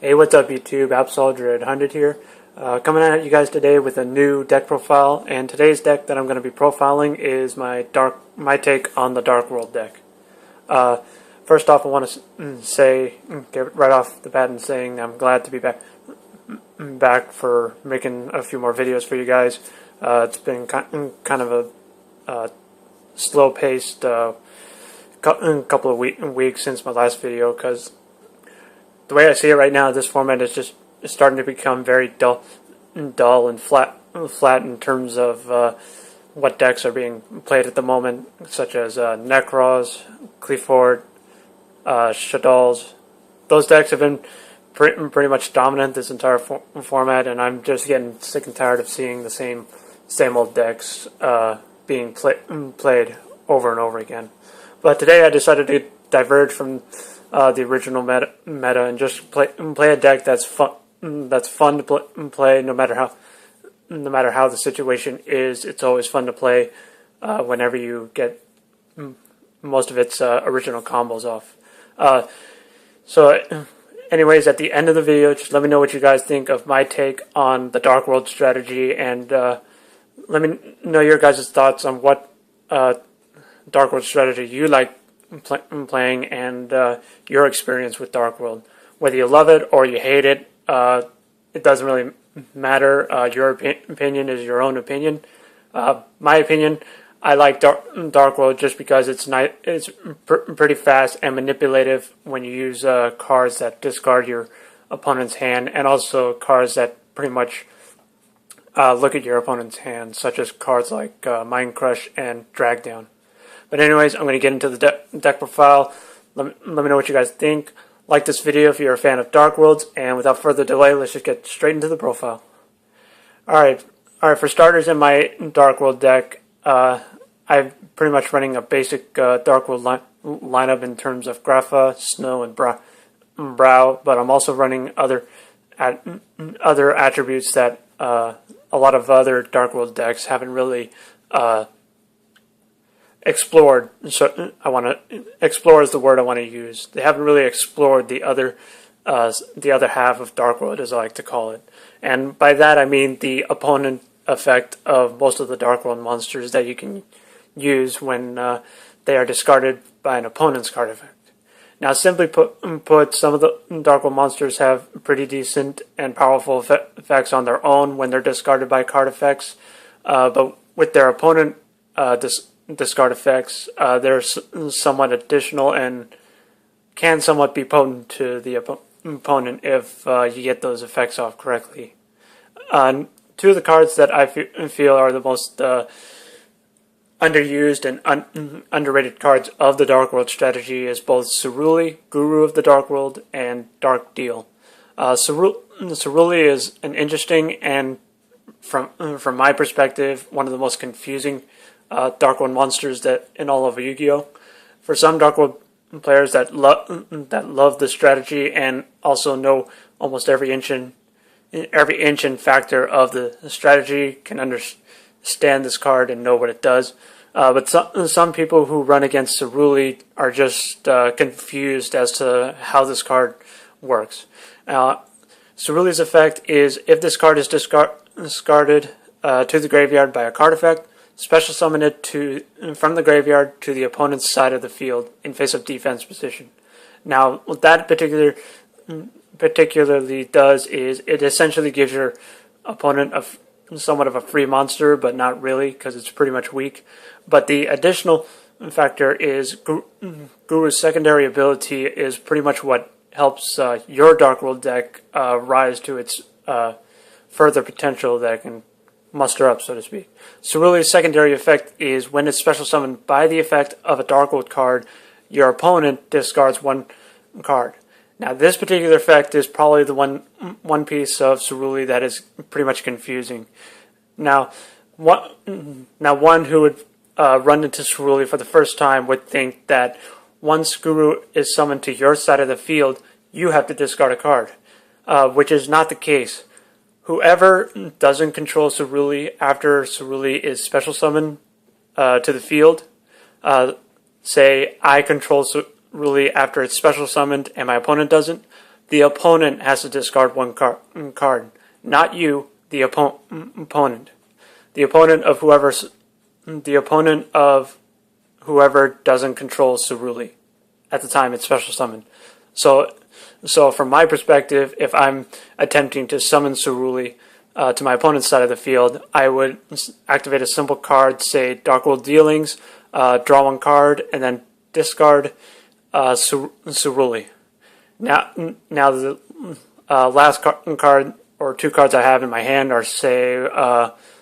Hey, what's up YouTube? AppSoldier800 here. Coming at you guys today with a new deck profile, and today's deck that I'm going to be profiling is my take on the Darkworld deck. First off, I want to get right off the bat and saying I'm glad to be back for making a few more videos for you guys. It's been kind of a slow-paced couple of weeks since my last video, because the way I see it right now, this format is just starting to become very dull and flat in terms of what decks are being played at the moment, such as Necros, Qliphort, Shaddoll's. Those decks have been pretty much dominant this entire format, and I'm just getting sick and tired of seeing the same old decks being played over and over again. But today I decided to diverge from the original meta and just play a deck that's fun to play no matter how the situation is. It's always fun to play whenever you get most of its original combos off. So anyways, at the end of the video, just let me know what you guys think of my take on the Darkworld strategy, and let me know your guys' thoughts on what Darkworld strategy you like playing, and your experience with Darkworld. Whether you love it or you hate it, it doesn't really matter. Your opinion is your own opinion. My opinion, I like Darkworld just because it's pretty fast and manipulative when you use cards that discard your opponent's hand, and also cards that pretty much look at your opponent's hand, such as cards like Mind Crush and Drag Down. But anyways, I'm going to get into the deck profile. Let me know what you guys think. Like this video if you're a fan of Darkworlds, and without further delay, let's just get straight into the profile. Alright, for starters, in my Darkworld deck, I'm pretty much running a basic Darkworld lineup in terms of Grapha, Snoww, and Broww, but I'm also running other attributes that a lot of other Darkworld decks haven't really explored. So explore is the word I want to use. They haven't really explored the other half of Darkworld, as I like to call it, and by that I mean the opponent effect of most of the Darkworld monsters that you can use when they are discarded by an opponent's card effect. Now, simply put, some of the Darkworld monsters have pretty decent and powerful effects on their own when they're discarded by card effects, but with their opponent discard effects, they're somewhat additional and can somewhat be potent to the opponent if you get those effects off correctly. Two of the cards that I feel are the most underused and underrated cards of the Darkworld strategy is both Ceruli, Guru of the Darkworld, and Dark Deal. Ceruli is an interesting and, from my perspective, one of the most confusing Darkworld monsters that in all of Yugioh. For some Darkworld players that love the strategy and also know almost every inch and factor of the strategy can understand this card and know what it does. But some people who run against Ceruli are just confused as to how this card works. Ceruli's effect is if this card is discarded to the graveyard by a card effect, special summon it from the graveyard to the opponent's side of the field in face-up defense position. Now, what that particularly does is it essentially gives your opponent somewhat of a free monster, but not really, because it's pretty much weak. But the additional factor is Guru's secondary ability is pretty much what helps your Darkworld deck rise to its further potential that it can muster up, so to speak. Ceruli's secondary effect is when it's special summoned by the effect of a Darkworld card, your opponent discards one card. Now, this particular effect is probably the one piece of Ceruli that is pretty much confusing. Now, one who would run into Ceruli for the first time would think that once Guru is summoned to your side of the field, you have to discard a card, which is not the case. Whoever doesn't control Ceruli after Ceruli is special summoned to the field, say I control Ceruli after it's special summoned and my opponent doesn't, the opponent has to discard one card, not you, the opponent. The opponent of whoever doesn't control Ceruli at the time it's special summoned. So from my perspective, if I'm attempting to summon Ceruli to my opponent's side of the field, I would activate a simple card, say Darkworld Dealings, draw one card, and then discard Ceruli. Now the last card or two cards I have in my hand are, say,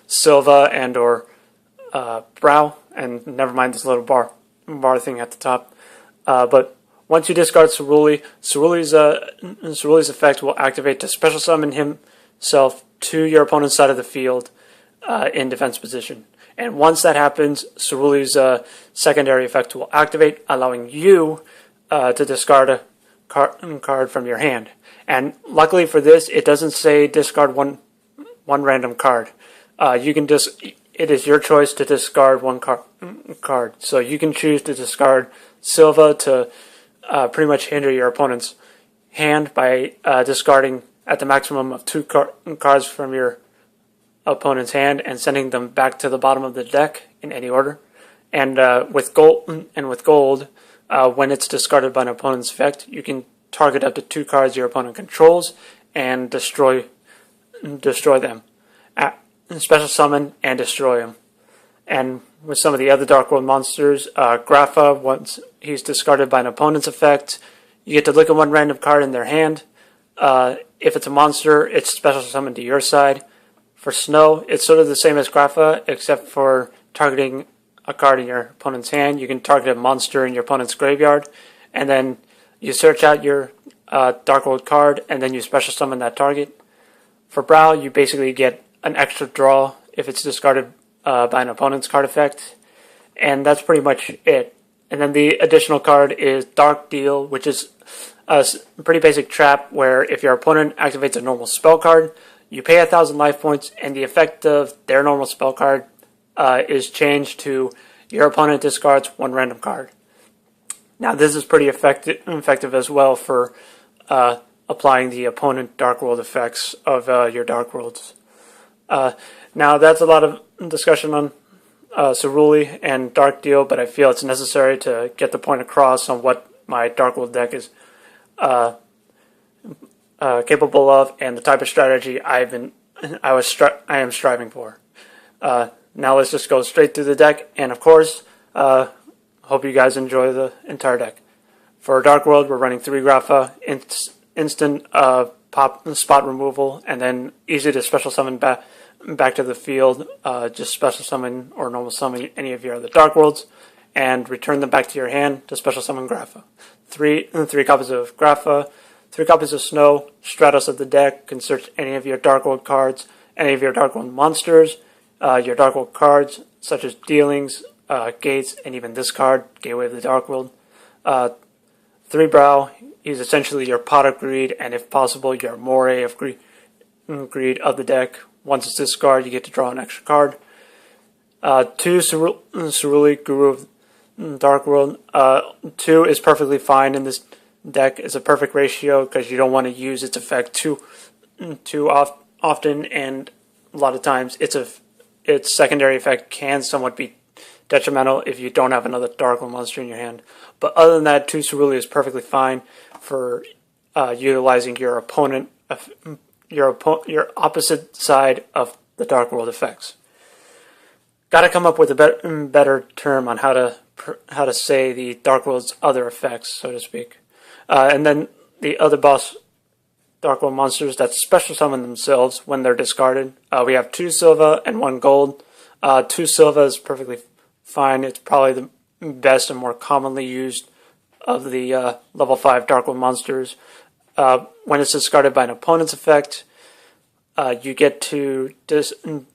Sillva and or Broww, and never mind this little bar thing at the top. But once you discard Ceruli, Ceruli's effect will activate to special summon himself to your opponent's side of the field in defense position. And once that happens, Ceruli's secondary effect will activate, allowing you to discard a card from your hand. And luckily for this, it doesn't say discard one random card. It is your choice to discard one card. So you can choose to discard Sillva to pretty much hinder your opponent's hand by discarding at the maximum of two cards from your opponent's hand and sending them back to the bottom of the deck in any order. And with gold, when it's discarded by an opponent's effect, you can target up to two cards your opponent controls and destroy them. Special summon and destroy them. And with some of the other Darkworld monsters, Grapha, once he's discarded by an opponent's effect, you get to look at one random card in their hand. If it's a monster, it's special summoned to your side. For Snoww, it's sort of the same as Grapha, except for targeting a card in your opponent's hand. You can target a monster in your opponent's graveyard, and then you search out your Darkworld card, and then you special summon that target. For Broww, you basically get an extra draw if it's discarded by an opponent's card effect, and that's pretty much it. And then the additional card is Dark Deal, which is a pretty basic trap where if your opponent activates a normal spell card, you pay 1,000 life points, and the effect of their normal spell card is changed to your opponent discards one random card. Now this is pretty effective as well for applying the opponent Darkworld effects of your Darkworlds. Now that's a lot of discussion on Ceruli and Dark Deal, but I feel it's necessary to get the point across on what my Darkworld deck is capable of and the type of strategy I am striving for. Now let's just go straight through the deck, and of course, hope you guys enjoy the entire deck. For Darkworld, we're running 3 Grapha, instant pop spot removal, and then easy to special summon back to the field. Just special summon or normal summon any of your other Darkworlds, and return them back to your hand to special summon Grapha. Three copies of Grapha, 3 copies of Snoww. Stratos of the deck can search any of your Darkworld cards, any of your Darkworld monsters, your Darkworld cards such as Dealings, Gates, and even this card, Gateway of the Darkworld. 3 Broww. He's essentially your Pot of Greed, and if possible, your Moray of Greed of the deck. Once it's discarded, you get to draw an extra card. 2 Ceruli, Guru of Darkworld. 2 is perfectly fine in this deck. It's a perfect ratio because you don't want to use its effect too often, and a lot of times its secondary effect can somewhat be detrimental if you don't have another Darkworld monster in your hand. But other than that, 2 Ceruli is perfectly fine for utilizing your opponent, your opposite side of the Darkworld effects. Got to come up with a better term on how to say the Darkworld's other effects, so to speak. And then the other boss Darkworld monsters that special summon themselves when they're discarded. We have 2 Sillva and 1 gold. 2 Sillva is perfectly fine. It's probably the best and more commonly used of the level 5 Darkworld monsters. When it's discarded by an opponent's effect, you get to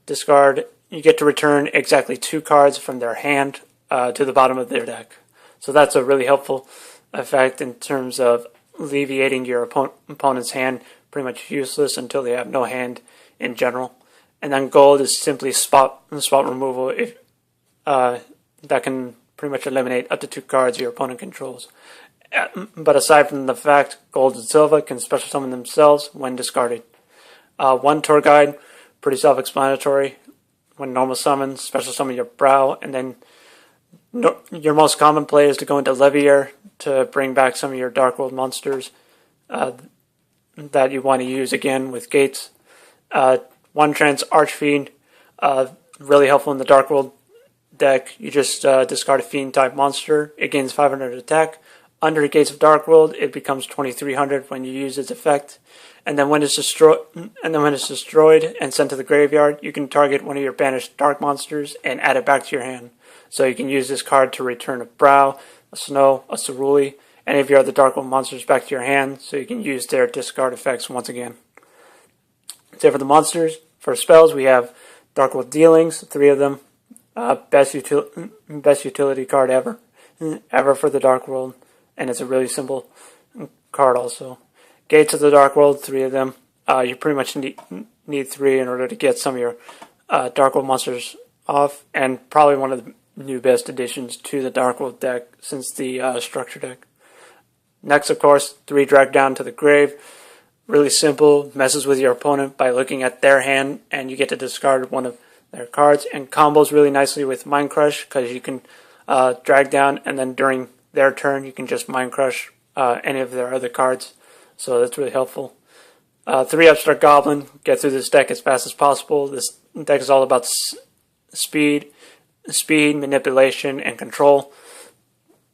discard. You get to return exactly 2 cards from their hand to the bottom of their deck. So that's a really helpful effect in terms of alleviating your opponent's hand pretty much useless until they have no hand in general. And then gold is simply spot removal that can pretty much eliminate up to 2 cards your opponent controls. But aside from the fact, Gold and Sillva can special summon themselves when discarded. One tour guide, pretty self-explanatory. When normal summons, special summon your Broww, and then your most common play is to go into Leviair to bring back some of your Dark World monsters that you want to use again with gates. One Trance Archfiend, really helpful in the Dark World deck. You just discard a Fiend type monster. It gains 500 attack. Under the Gates of Dark World, it becomes 2300 when you use its effect. And then when it's destroyed and sent to the graveyard, you can target one of your banished dark monsters and add it back to your hand. So you can use this card to return a Broww, a Snoww, a Ceruli, any of your other Dark World monsters back to your hand, so you can use their discard effects once again. That's it for the monsters. For spells, we have Dark World Dealings, 3 of them. Best utility card ever for the Dark World, and it's a really simple card also. Gates of the Dark World, 3 of them. You pretty much need 3 in order to get some of your Dark World monsters off, and probably one of the new best additions to the Dark World deck since the structure deck. Next, of course, 3 drag down to the grave. Really simple, messes with your opponent by looking at their hand, and you get to discard one of their cards, and combos really nicely with Mind Crush, because you can drag down, and then during their turn, you can just Mind Crush any of their other cards. So that's really helpful. 3 Upstart Goblin, get through this deck as fast as possible. This deck is all about speed, manipulation, and control.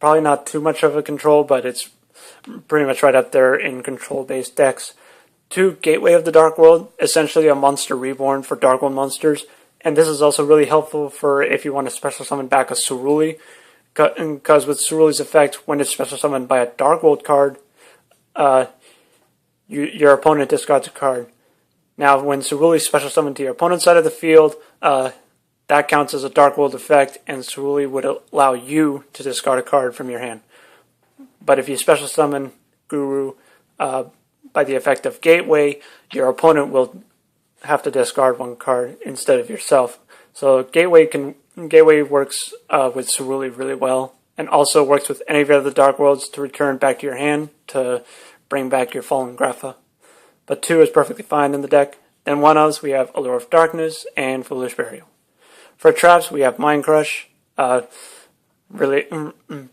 Probably not too much of a control, but it's pretty much right up there in control-based decks. 2 Gateway of the Dark World, essentially a monster reborn for Dark World monsters. And this is also really helpful for if you want to special summon back a Ceruli, because with Ceruli's effect, when it's special summoned by a Dark World card, your opponent discards a card. Now, when Ceruli is special summoned to your opponent's side of the field, that counts as a Dark World effect, and Ceruli would allow you to discard a card from your hand. But if you special summon Guru by the effect of Gateway, your opponent will have to discard 1 card instead of yourself. So Gateway works with Ceruli really well, and also works with any of the other Dark Worlds to return back to your hand to bring back your fallen Grapha. But 2 is perfectly fine in the deck. Then 1-ofs, we have Allure of Darkness and Foolish Burial. For traps, we have Mind Crush. Really,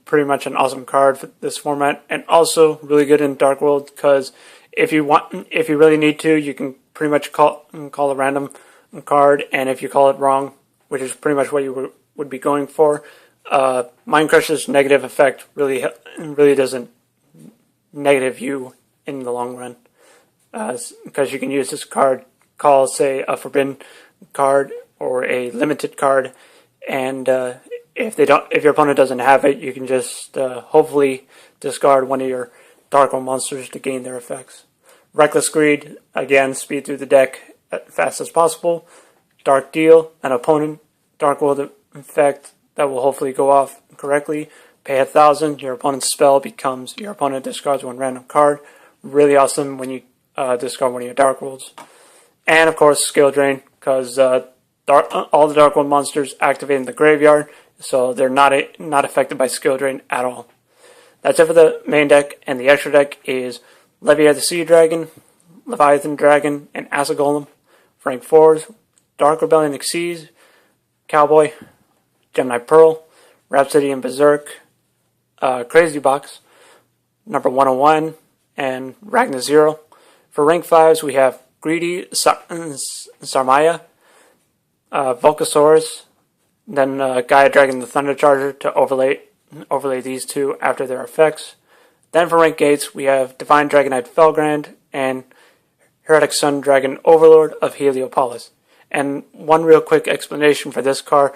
pretty much an awesome card for this format, and also really good in Dark World, because if you really need to, you can pretty much call a random card, and if you call it wrong, which is pretty much what you would be going for, Mind Crush's negative effect really doesn't negative you in the long run, because you can use this card, call, say, a forbidden card or a limited card, and if your opponent doesn't have it, you can just hopefully discard one of your Dark World monsters to gain their effects. Reckless Greed, again, speed through the deck as fast as possible. Dark Deal, an opponent Dark World effect that will hopefully go off correctly. Pay 1,000, your opponent's spell becomes your opponent discards 1 random card. Really awesome when you discard one of your Dark Worlds. And of course, Skill Drain, because all the Dark World monsters activate in the graveyard, so they're not affected by Skill Drain at all. That's it for the main deck, and the extra deck is Leviair the Sea Dragon, Leviathan Dragon, and Acid Golem. For rank 4s, Dark Rebellion Xyz, Cowboy, Gemini Pearl, Rhapsody and Berserk, Crazy Box, number 101, and Ragnar Zero. For rank 5s, we have Greedy Sarmaya, Volcasaurus, then Gaia Dragon the Thunder Charger to overlay these 2 after their effects. Then for rank 8s, we have Divine Dragonite Felgrand and Heretic Sun Dragon Overlord of Heliopolis. And one real quick explanation for this card.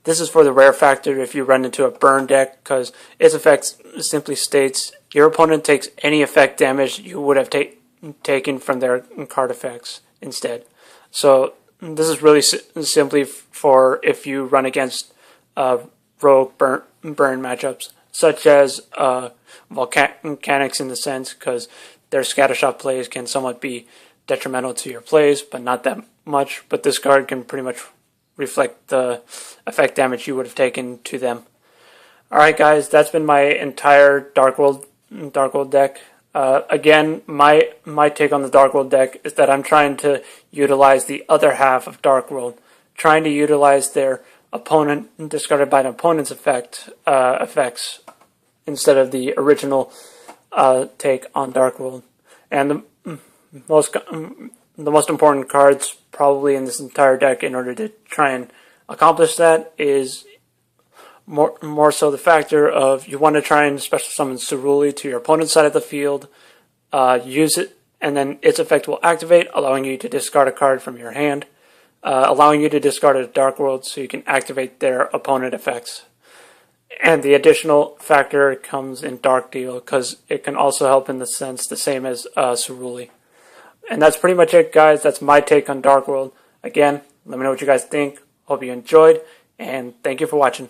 This is for the rare factor if you run into a burn deck, because its effect simply states your opponent takes any effect damage you would have taken from their card effects instead. So this is really simply for if you run against rogue burn matchups, such as Volcanics in the sense, because their Scattershot plays can somewhat be detrimental to your plays, but not that much. But this card can pretty much reflect the effect damage you would have taken to them. Alright guys, that's been my entire Dark World deck. Again, my take on the Dark World deck is that I'm trying to utilize the other half of Dark World, trying to utilize their opponent discarded by an opponent's effects instead of the original take on Dark World. And the most important cards probably in this entire deck in order to try and accomplish that is more so the factor of you want to try and special summon Ceruli to your opponent's side of the field, use it, and then its effect will activate, allowing you to discard a card from your hand, allowing you to discard a Dark World so you can activate their opponent effects. And the additional factor comes in Dark Deal, because it can also help in the sense the same as Ceruli. And that's pretty much it, guys. That's my take on Dark World. Again, let me know what you guys think. Hope you enjoyed, and thank you for watching.